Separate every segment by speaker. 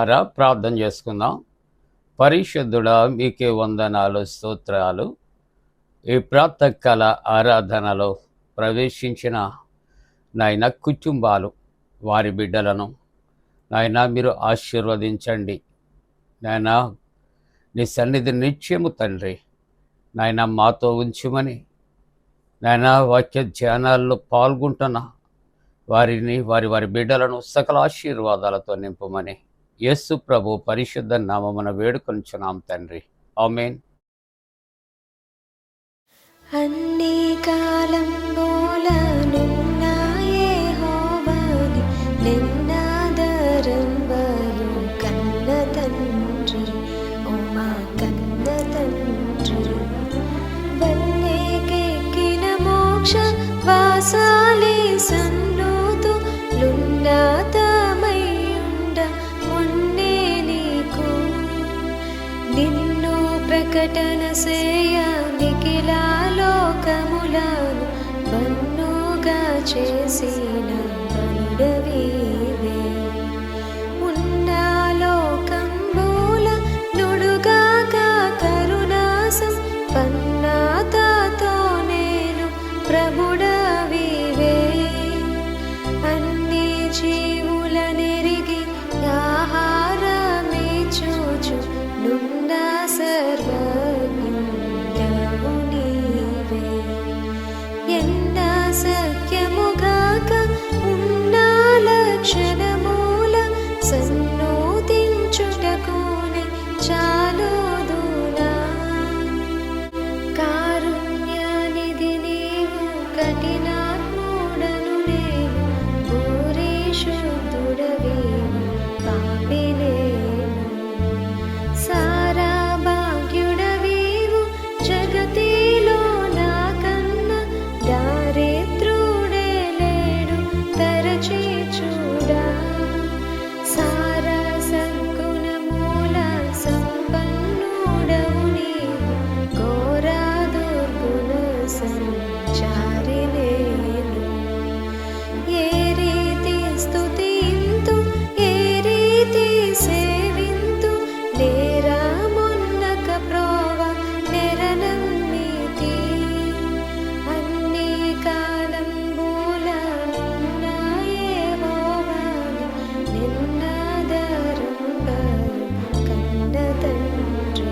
Speaker 1: ప్రియులారా, ప్రార్థన చేసుకుందాం. పరిశుద్ధుడా, మీకే వందనాలు, స్తోత్రాలు. ఈ ప్రాతకాల ఆరాధనలో ప్రవేశించిన నాయన కుటుంబాలు, వారి బిడ్డలను నాయన మీరు ఆశీర్వదించండి. నాయన నీ సన్నిధి నిత్యము తండ్రి నాయన మాతో ఉంచుమని, నాయన వాక్య ధ్యానాల్లో పాల్గొంటున్న వారిని, వారి బిడ్డలను సకల ఆశీర్వాదాలతో నింపమని యేసు ప్రభు పరిశుద్ధ నామమున వేడుకొనుచున్నాం తండ్రి. ఆమేన్.
Speaker 2: అన్ని కాలంబోలనున్నా యెహోవాని నిన్నాదరంబయు కన్న తండ్రి, ఓ మా కన్న తండ్రి. వన్నెకెక్కిన మోక్ష వాసాలి సన్నోతు లున్నతమయ్యుండ ఉన్నే నీకు. నిన్ను ప్రకటన సేయ నిఖిలా లోకములను బన్నుగా చేసిన బలుడవీవే. ఉన్న లోకంబుల నుడుగాక కరుణాసం పన్నాతతో నేను ప్రభుడవీవే. అన్ని జీవుల నెరిగి ఆహారమే చూచు నున్న సర్వజ్ఞుడవు నీవే. ఎన్న సఖ్యముగాక ఉన్న లక్షణమూల సన్నోతించుటకునే చాలుదునా. కారుణ్యనిధి నీవు, కఠినాత్ముడను నేను, భూరిశుద్ధుడవీవు, పాపినేను. సారా భాగ్యుడవీవు, జగతిలో నాకన్న దారిద్రుడే లేడు తరచి చూడా. సారా సద్గుణమూల సంపన్నుడవు నీవు, ఘోర దుర్గుణ సంచారి నేను. ఏ రీతి స్తుతింతు, ఏ రీతి సేవింతు, నేరమున్నక ప్రోవ నెరనమ్మితి. అన్ని కాలంబులనున్న యెహోవాని నిన్నాదరంబయు కన్న తండ్రి,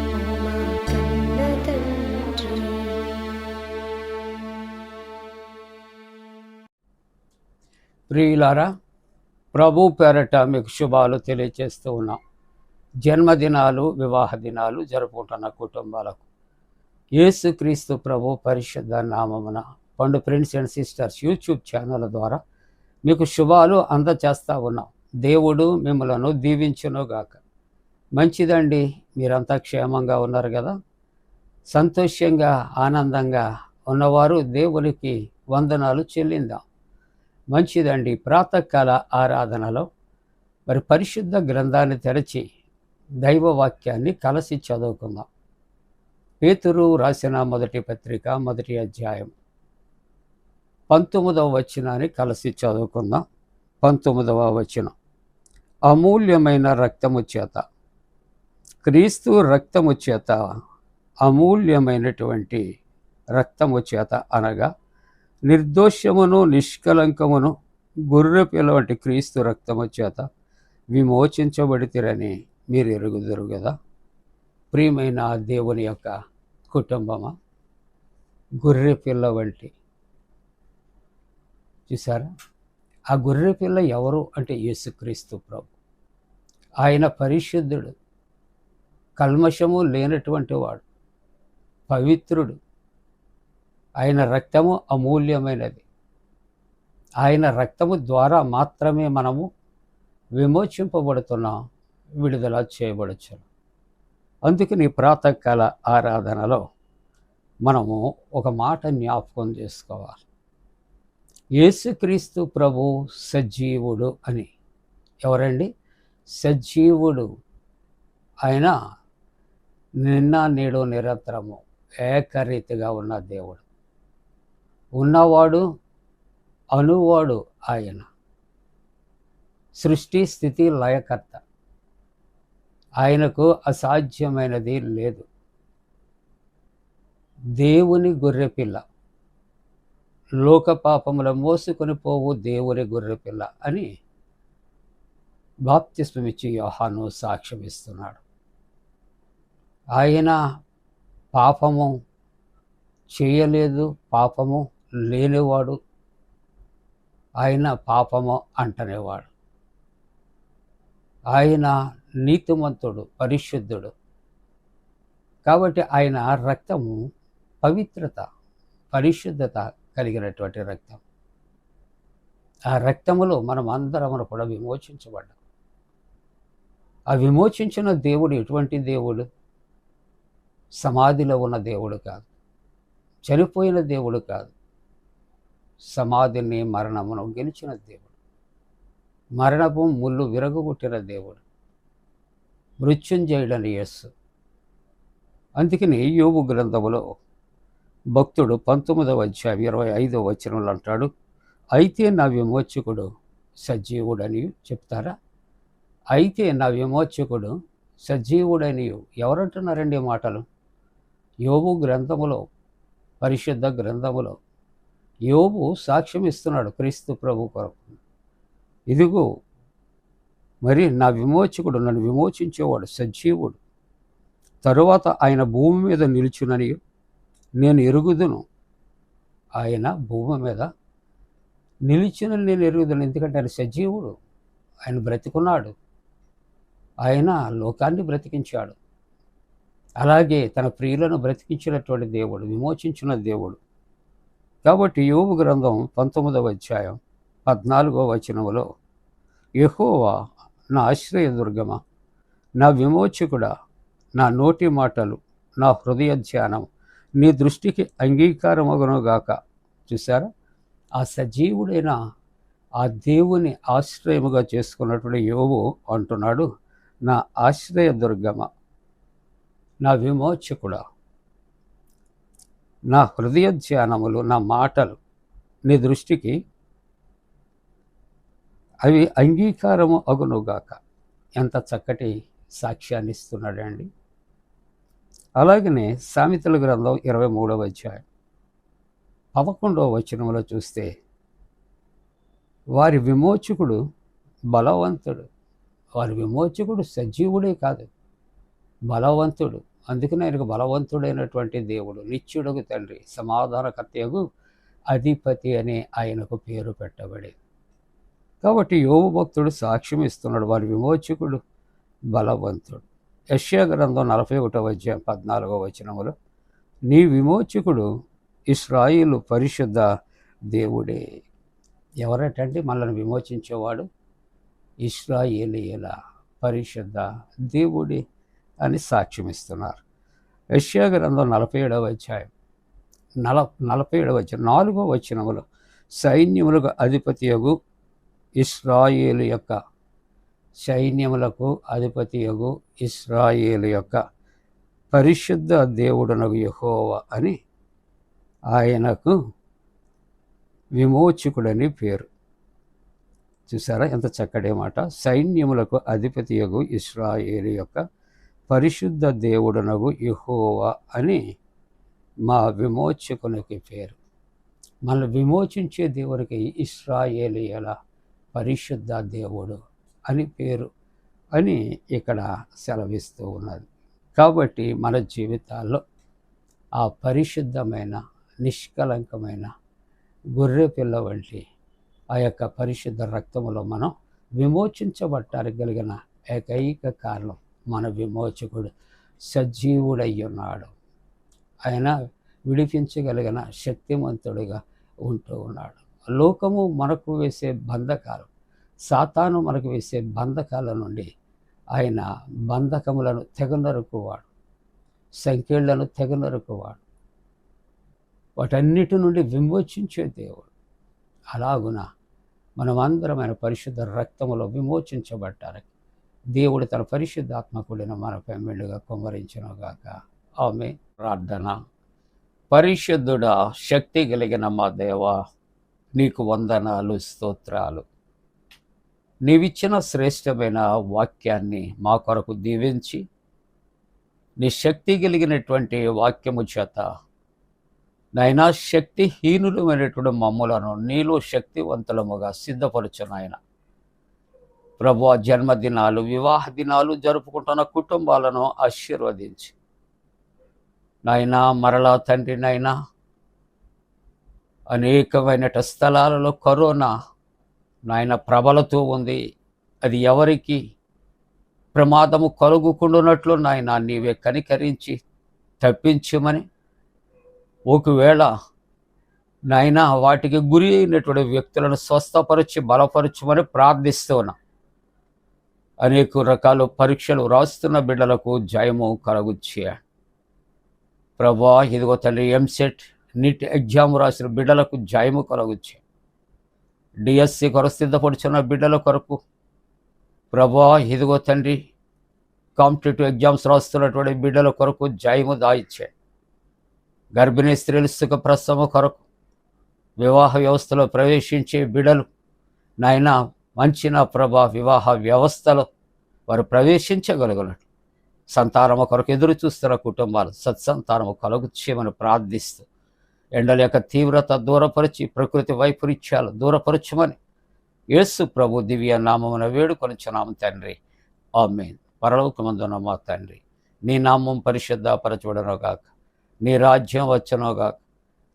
Speaker 2: ఓ మా కన్న తండ్రి.
Speaker 1: ప్రియులారా, ప్రభు పేరట మీకు శుభాలు తెలియజేస్తూ ఉన్నాం. జన్మదినాలు, వివాహ దినాలు జరుపుకుంటున్న కుటుంబాలకు యేసుక్రీస్తు ప్రభు పరిశుద్ధ నామమున పండు friends and sisters YouTube channel ద్వారా మీకు శుభాలు అందచేస్తూ ఉన్నాం. దేవుడు మిమ్మలను దీవించునుగాక. మంచిదండి, మీరంతా క్షేమంగా ఉన్నారు కదా. సంతోషంగా, ఆనందంగా ఉన్నవారు దేవునికి వందనాలు చెల్లిందాం. మంచిదండి. ప్రాతకాల ఆరాధనలో మరి పరిశుద్ధ గ్రంథాన్ని తెరచి దైవవాక్యాన్ని కలిసి చదువుకుందాం. పేతురు రాసిన మొదటి పత్రిక 1వ అధ్యాయం 19వ వచనాన్ని కలిసి చదువుకుందాం. 19వ వచనం. అమూల్యమైన రక్తము చేత, క్రీస్తు రక్తము చేత, అమూల్యమైనటువంటి రక్తము చేత అనగా నిర్దోషమును నిష్కలంకమును గొర్రెపిల్ల వంటి క్రీస్తు రక్తము చేత విమోచించబడితిరని మీరు ఎరుగుదురు కదా. ప్రియమైన దేవుని యొక్క కుటుంబమా, గొర్రెపిల్ల వంటి, చూసారా? ఆ గొర్రెపిల్ల ఎవరు అంటే యేసుక్రీస్తు ప్రభు. ఆయన పరిశుద్ధుడు, కల్మషము లేనటువంటి వాడు, పవిత్రుడు. ఆయన రక్తము అమూల్యమైనది. ఆయన రక్తము ద్వారా మాత్రమే మనము విమోచింపబడుతున్నాం, విడుదల చేయబడచ్చు. అందుకని ప్రాతకాల ఆరాధనలో మనము ఒక మాట జ్ఞాపకం చేసుకోవాలి. యేసుక్రీస్తు ప్రభు సజీవుడు అని. ఎవరండి? సజీవుడు. ఆయన నిన్న నేడు నిరంతరము ఏకరీతిగా ఉన్న దేవుడు. ఉన్నవాడు, అనువాడు ఆయన. సృష్టి స్థితి లయకర్త. ఆయనకు అసాధ్యమైనది లేదు. దేవుని గొర్రెపిల్ల, లోక పాపముల మోసుకొని పోవు దేవుని గొర్రెపిల్ల అని బాప్తిస్మమిచ్చి యోహాను సాక్ష్యం ఇస్తున్నాడు. ఆయన పాపము చేయలేదు, పాపము లేనివాడు, ఆయన పాపము అంటనేవాడు. ఆయన నీతిమంతుడు, పరిశుద్ధుడు. కాబట్టి ఆయన రక్తము పవిత్రత, పరిశుద్ధత కలిగినటువంటి రక్తం. ఆ రక్తములో మనం అందరమును కూడా విమోచించబడ్డాం. ఆ విమోచించిన దేవుడు ఎటువంటి దేవుడు? సమాధిలో ఉన్న దేవుడు కాదు, చనిపోయిన దేవుడు కాదు. సమాధిని, మరణమును గెలిచిన దేవుడు, మరణపు ముళ్ళు విరగొట్టిన దేవుడు, మృత్యుంజయుడని యేసు. అందుకని యోబు గ్రంథములో భక్తుడు 19వ అధ్యాయం 25వ వచనంలో అంటాడు, అయితే నా విమోచకుడు సజీవుడని చెప్తారా? అయితే నా విమోచకుడు సజీవుడని ఎవరంటున్నారండి మాటలు? యోబు గ్రంథములో, పరిశుద్ధ గ్రంథములో యోబు సాక్ష్యం ఇస్తున్నాడు క్రీస్తు ప్రభు కొరకు. ఇదిగో మరి నా విమోచకుడు, నన్ను విమోచించేవాడు సజీవుడు, తరువాత ఆయన భూమి మీద నిలుచునని నేను ఎరుగుదును. ఆయన భూమి మీద నిలిచిన నేను ఎరుగుదును, ఎందుకంటే ఆయన సజీవుడు, ఆయన బ్రతికున్నాడు, ఆయన లోకాన్ని బ్రతికించాడు. అలాగే తన ప్రియులను బ్రతికించినటువంటి దేవుడు, విమోచించిన దేవుడు. కాబట్టి యోబు గ్రంథం 19వ అధ్యాయం 14వ వచనములో, యెహోవా నా ఆశ్రయదుర్గమా, నా విమోచకుడా, నా నోటి మాటలు, నా హృదయ ధ్యానం నీ దృష్టికి అంగీకారమగునుగాక. చూసారా, ఆ సజీవుడైన ఆ దేవుని ఆశ్రయముగా చేసుకున్నటువంటి యోబు అంటున్నాడు, నా ఆశ్రయదుర్గమ, నా విమోచకుడా, నా హృదయ ధ్యానములు, నా మాటలు నీ దృష్టికి అవి అంగీకారము అగునుగాక. ఎంత చక్కటి సాక్ష్యాన్ని ఇస్తున్నాడండి. అలాగనే సామెతల గ్రంథం 23వ అధ్యాయం 11వ వచనంలో చూస్తే, వారి విమోచకుడు బలవంతుడు. వారి విమోచకుడు సజీవుడే కాదు, బలవంతుడు. అందుకని ఆయనకు బలవంతుడైనటువంటి దేవుడు, నిత్యుడగు తండ్రి, సమాధానకర్తయగు అధిపతి అనే ఆయనకు పేరు పెట్టబడేది. కాబట్టి యోబు భక్తుడు సాక్ష్యం ఇస్తున్నాడు, వారి విమోచకుడు బలవంతుడు. యెషయా గ్రంథం 41వ అధ్యాయం 14వ వచనములో, నీ విమోచకుడు ఇశ్రాయేలు పరిశుద్ధ దేవుడే. ఎవరటండి మనల్ని విమోచించేవాడు? ఇశ్రాయేలీయుల పరిశుద్ధ దేవుడే అని సాక్ష్యం ఇస్తున్నారు. యెషయా గ్రంథం 47వ అధ్యాయం 47వ వచనం 4వ వచనములో, సైన్యములకు అధిపతియగు ఇశ్రాయేలు యొక్క, సైన్యములకు అధిపతియగు ఇశ్రాయేలు యొక్క పరిశుద్ధ దేవుడనగు యెహోవా అని ఆయనకు విమోచకుడని పేరు. చూసారా ఎంత చక్కటి మాట? సైన్యములకు అధిపతియగు ఇశ్రాయేలు యొక్క పరిశుద్ధ దేవుడనగు యెహోవా అని మా విమోచకునికి పేరు. మనల్ని విమోచించే దేవునికి ఇశ్రాయేలీయుల పరిశుద్ధ దేవుడు అని పేరు అని ఇక్కడ సెలవిస్తూ ఉన్నది. కాబట్టి మన జీవితాల్లో ఆ పరిశుద్ధమైన, నిష్కలంకమైన గొర్రె పిల్ల వంటి ఆ యొక్క పరిశుద్ధ రక్తములో మనం విమోచించబట్టానికి కలిగిన ఏకైక కారణం, మన విమోచకుడు సజీవుడయ్యున్నాడు. ఆయన విడిపించగలిగిన శక్తిమంతుడిగా ఉంటూ ఉన్నాడు. లోకము మనకు వేసే బంధకాలు, సాతాను మనకు వేసే బంధకాల నుండి ఆయన బంధకములను తెగనరుకువాడు, సంఖ్యలను తెగనరుకువాడు, వాటన్నిటి నుండి విమోచించే దేవుడు. అలాగున మనమందరమైన పరిశుద్ధ రక్తములో విమోచించబట్టానికి దేవుడు తన పరిశుద్ధాత్మకుడిన మనపై మెండుగా కుమ్మరించునుగాక. ఆమె ప్రార్థన. పరిశుద్ధుడా, శక్తి కలిగిన మా దేవా, నీకు వందనాలు, స్తోత్రాలు. నీవిచ్చిన శ్రేష్టమైన వాక్యాన్ని మా కొరకు దీవించి నీ శక్తి కలిగినటువంటి వాక్యము చేత నైనా శక్తిహీనులమైనటువంటి మమ్ములను నీలో శక్తివంతులముగా సిద్ధపరచు నాయన. ప్రభు జన్మదినాలు, వివాహ దినాలు జరుపుకుంటున్న కుటుంబాలను ఆశీర్వదించి నాయనా, మరలా తండ్రి నాయనా, అనేకమైన స్థలాలలో కరోనా నాయన ప్రబలుతూ ఉంది. అది ఎవరికి ప్రమాదము కలుగుకుండునట్లు నాయన నీవే కనికరించి తప్పించమని, ఒకవేళ నాయన వాటికి గురి అయినటువంటి వ్యక్తులను స్వస్థపరిచి బలపరచమని ప్రార్థిస్తున్నా. అనేక రకాల పరీక్షలు రాస్తున్న బిడ్డలకు జయము కలుగుచ్చే ప్రభా. ఇదిగో తండ్రి, ఎంసెట్ నీట్ ఎగ్జామ్ రాసిన బిడ్డలకు జయము కలుగుచ్చే. డిఎస్సి కొరకు సిద్ధపడుచున్న బిడ్డల కొరకు ప్రభా, ఇదిగో తండ్రి, కాంపిటేటివ్ ఎగ్జామ్స్ రాస్తున్నటువంటి బిడ్డల కొరకు జయము దాయిచ్చే. గర్భిణీ స్త్రీలు సుఖ ప్రసవ కొరకు, వివాహ వ్యవస్థలో ప్రవేశించే బిడ్డలు నాయన మంచి నా ప్రభా వివాహ వ్యవస్థలో వారు ప్రవేశించగలుగునట్లు, సంతానము కొరకు ఎదురు చూస్తున్న కుటుంబాలు సత్సంతానము కలుగుచ్చేయమని ప్రార్థిస్తూ, ఎండల యొక్క తీవ్రత దూరపరిచి ప్రకృతి వైపరీత్యాలు దూరపరచమని యేసు ప్రభు దివ్య నామమున వేడుకొనుచున్నాము తండ్రి. ఆమేన్. పరలోకమందున్న మా తండ్రి, నీ నామం పరిశుద్ధపరచబడునుగాక, నీ రాజ్యం వచ్చునుగాక,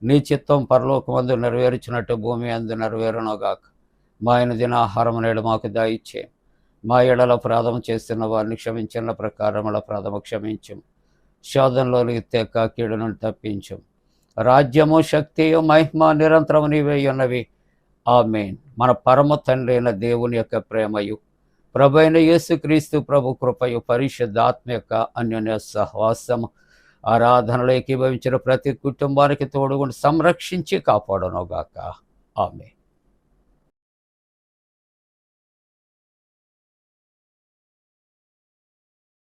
Speaker 1: నీ చిత్తం పరలోకమందు నెరవేర్చినట్టు భూమి అందు నెరవేరునుగాక. మా దిన ఆహారం నేడు మాకు దయచే, మా ఎడల అపరాధం చేస్తున్న వారిని క్షమించిన ప్రకారముల అపరాధము క్షమించం, శోధనలోనికి తెక్క కీడు నుండి తప్పించం. రాజ్యము, శక్తియు, మహిమ నిరంతరము నీవే ఉన్నవి. ఆమేన్. మన పరమ తండ్రి అయిన దేవుని యొక్క ప్రేమయు, ప్రభు అయిన యేసుక్రీస్తు ప్రభు కృపయు, పరిశుద్ధాత్మ యొక్క అన్యోన్య సహవాసము, ఆరాధనలో ఏకీభవించిన ప్రతి కుటుంబానికి తోడుగుండి సంరక్షించి కాపాడునుగాక. ఆమేన్.